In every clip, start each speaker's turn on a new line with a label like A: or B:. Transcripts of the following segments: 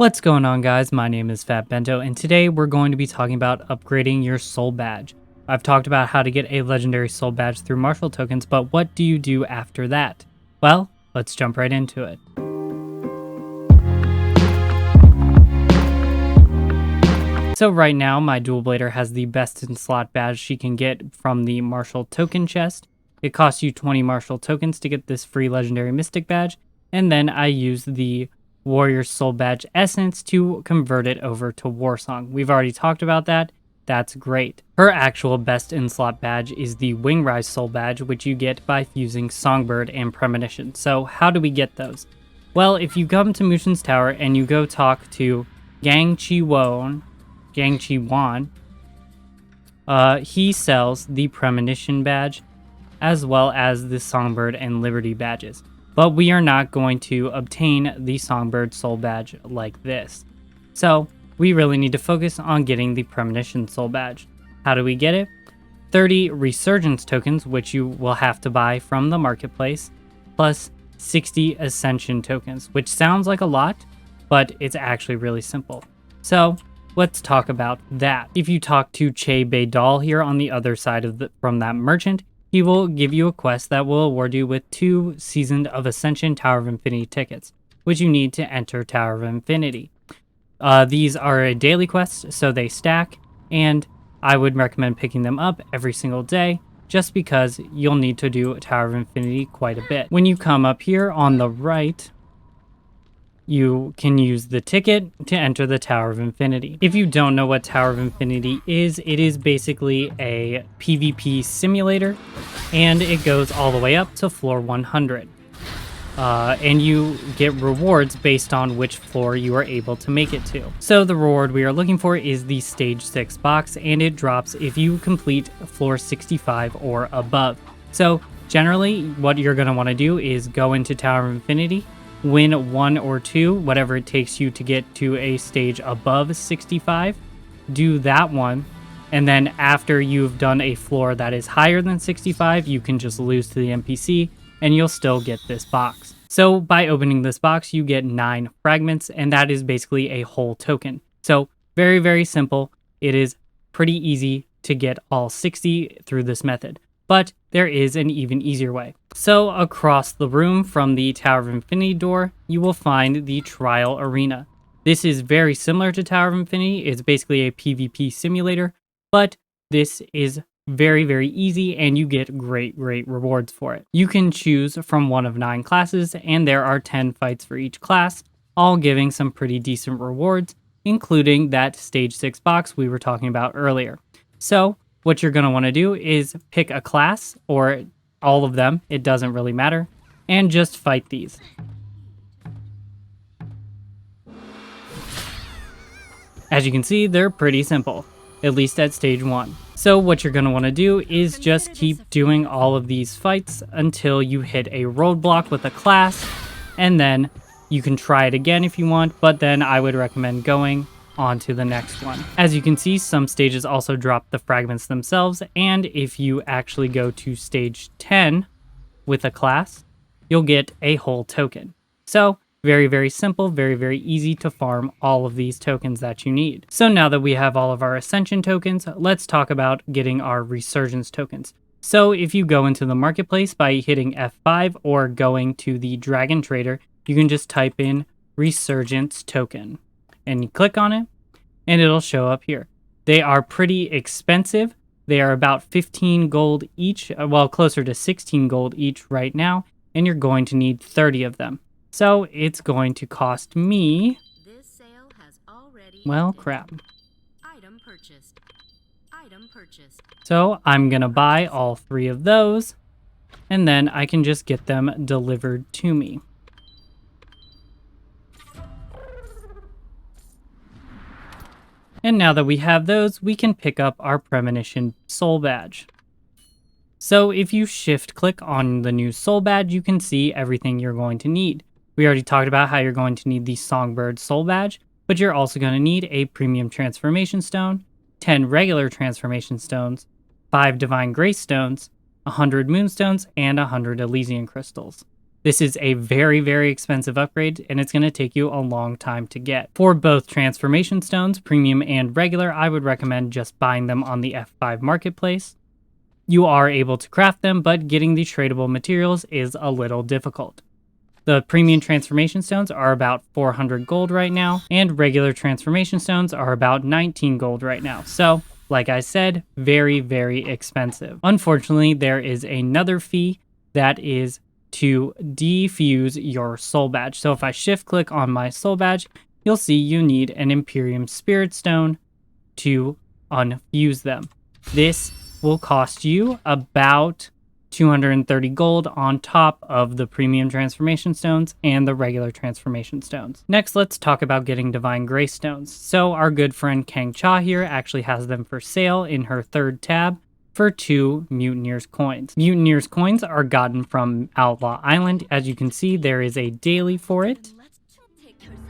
A: What's going on, guys? My name is Fat Bento, and today we're going to be talking about upgrading your soul badge. I've talked about how to get a legendary soul badge through martial tokens, but what do you do after that? Well, let's jump right into it. So right now, my dual blader has the best in slot badge she can get from the martial token chest. It costs you 20 martial tokens to get this free legendary mystic badge, and then I use the Warrior Soul Badge Essence to convert it over to Warsong. We've already talked about that. That's great. Her actual best in slot badge is the Wingrise Soul Badge, which you get by fusing Songbird and Premonition. So how do we get those? Well, if you come to Mushin's Tower and you go talk to Gang Chi Wan, he sells the Premonition badge as well as the Songbird and Liberty badges. But we are not going to obtain the Songbird Soul Badge like this. So we really need to focus on getting the Premonition Soul Badge. How do we get it? 30 Resurgence tokens, which you will have to buy from the marketplace, plus 60 Ascension tokens, which sounds like a lot, but it's actually really simple. So let's talk about that. If you talk to Che Baydal here on the other side from that merchant, he will give you a quest that will award you with 2 Seasoned of Ascension Tower of Infinity tickets, which you need to enter Tower of Infinity. These are a daily quest, so they stack, and I would recommend picking them up every single day, just because you'll need to do Tower of Infinity quite a bit. When you come up here on the right, you can use the ticket to enter the Tower of Infinity. If you don't know what Tower of Infinity is, it is basically a PvP simulator, and it goes all the way up to floor 100. And you get rewards based on which floor you are able to make it to. So the reward we are looking for is the Stage 6 box, and it drops if you complete floor 65 or above. So generally, what you're going to want to do is go into Tower of Infinity, win 1 or 2, whatever it takes you to get to a stage above 65, do that one, and then after you've done a floor that is higher than 65, you can just lose to the NPC, and you'll still get this box. So by opening this box, you get 9 fragments, and that is basically a whole token. So very, very simple. It is pretty easy to get all 60 through this method. But there is an even easier way. So across the room from the Tower of Infinity door, you will find the Trial Arena. This is very similar to Tower of Infinity. It's basically a PvP simulator, but this is very, very easy and you get great rewards for it. You can choose from one of 9 classes, and there are 10 fights for each class, all giving some pretty decent rewards, including that Stage 6 box we were talking about earlier. So what you're going to want to do is pick a class, or all of them, it doesn't really matter, and just fight these. As you can see, they're pretty simple, at least at stage 1. So what you're going to want to do is just keep doing all of these fights until you hit a roadblock with a class, and then you can try it again if you want, but then I would recommend going on to the next one. As you can see, some stages also drop the fragments themselves, and if you actually go to stage 10 with a class, you'll get a whole token. So very, very simple, very, very easy to farm all of these tokens that you need. So now that we have all of our Ascension tokens, let's talk about getting our Resurgence tokens. So if you go into the marketplace by hitting F5 or going to the Dragon Trader, you can just type in Resurgence token, and you click on it, and it'll show up here. They are pretty expensive. They are about 15 gold each, well, closer to 16 gold each right now, and you're going to need 30 of them. So it's going to cost me,
B: This sale has already
A: well,
B: ended.
A: crap.
B: Item purchased. Item purchased.
A: So I'm going to buy all 3 of those, and then I can just get them delivered to me. And now that we have those, we can pick up our Premonition Soul Badge. So if you shift click on the new Soul Badge, you can see everything you're going to need. We already talked about how you're going to need the Songbird Soul Badge, but you're also going to need a Premium Transformation Stone, 10 regular Transformation Stones, 5 Divine Grace Stones, 100 Moonstones, and 100 Elysian Crystals. This is a very, very expensive upgrade, and it's going to take you a long time to get. For both transformation stones, premium and regular, I would recommend just buying them on the F5 marketplace. You are able to craft them, but getting the tradable materials is a little difficult. The premium transformation stones are about 400 gold right now, and regular transformation stones are about 19 gold right now. So, like I said, very, very expensive. Unfortunately, there is another fee that is to defuse your soul badge. So if I shift click on my soul badge, you'll see you need an Imperium Spirit Stone to unfuse them. This will cost you about 230 gold on top of the premium transformation stones and the regular transformation stones. Next, let's talk about getting divine grace stones. So our good friend Kang Cha here actually has them for sale in her third tab for 2 Mutineers coins. Mutineers coins are gotten from Outlaw Island. As you can see, there is a daily for it.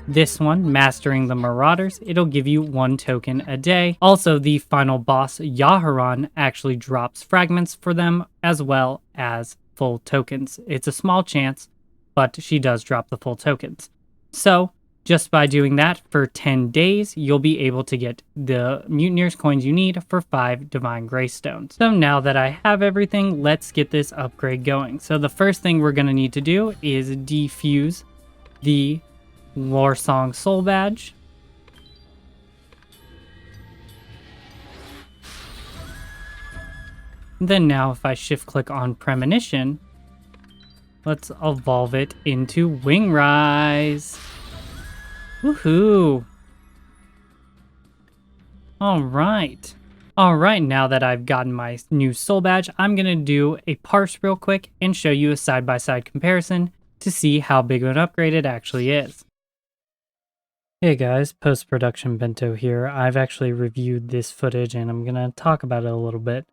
A: This one, Mastering the Marauders, it'll give you 1 token a day. Also, the final boss, Yaharan, actually drops fragments for them as well as full tokens. It's a small chance, but she does drop the full tokens. So, just by doing that for 10 days, you'll be able to get the Mutineers coins you need for 5 Divine Grace Stones. So now that I have everything, let's get this upgrade going. So the first thing we're going to need to do is defuse the War Song Soul Badge. Then now if I shift click on Premonition, let's evolve it into Wing Rise. Woohoo! Alright, now that I've gotten my new soul badge, I'm going to do a parse real quick and show you a side-by-side comparison to see how big of an upgrade it actually is. Hey guys, post-production Bento here. I've actually reviewed this footage and I'm going to talk about it a little bit.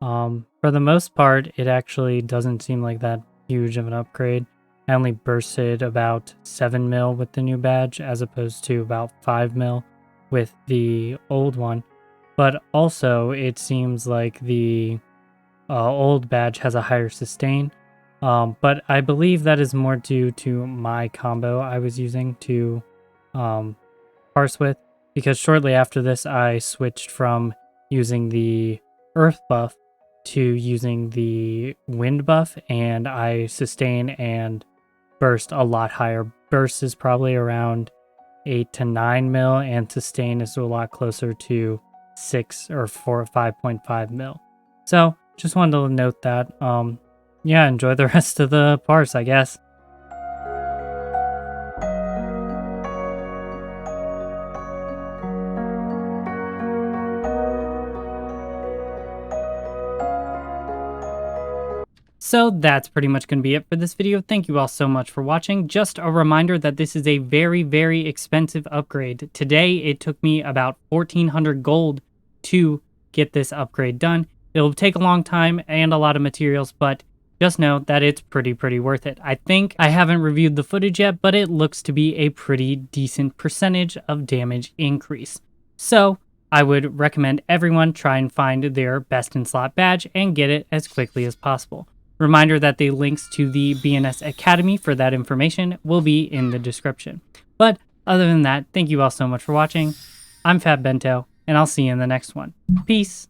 A: For the most part, it actually doesn't seem like that huge of an upgrade. I only bursted about 7 mil with the new badge as opposed to about 5 mil with the old one. But also, it seems like the old badge has a higher sustain. But I believe that is more due to my combo I was using to parse with. Because shortly after this, I switched from using the earth buff to using the wind buff. And I sustain and burst a lot higher. Burst is probably around 8 to 9 mil, and sustain is a lot closer to 6 or 4 or 5.5 mil. So just wanted to note that. Yeah, enjoy the rest of the parse, I guess. So that's pretty much going to be it for this video. Thank you all so much for watching. Just a reminder that this is a very, very expensive upgrade. Today, it took me about 1,400 gold to get this upgrade done. It'll take a long time and a lot of materials, but just know that it's pretty worth it. I think I haven't reviewed the footage yet, but it looks to be a pretty decent percentage of damage increase. So I would recommend everyone try and find their best in slot badge and get it as quickly as possible. Reminder that the links to the BNS Academy for that information will be in the description. But other than that, thank you all so much for watching. I'm Fat Bento, and I'll see you in the next one. Peace.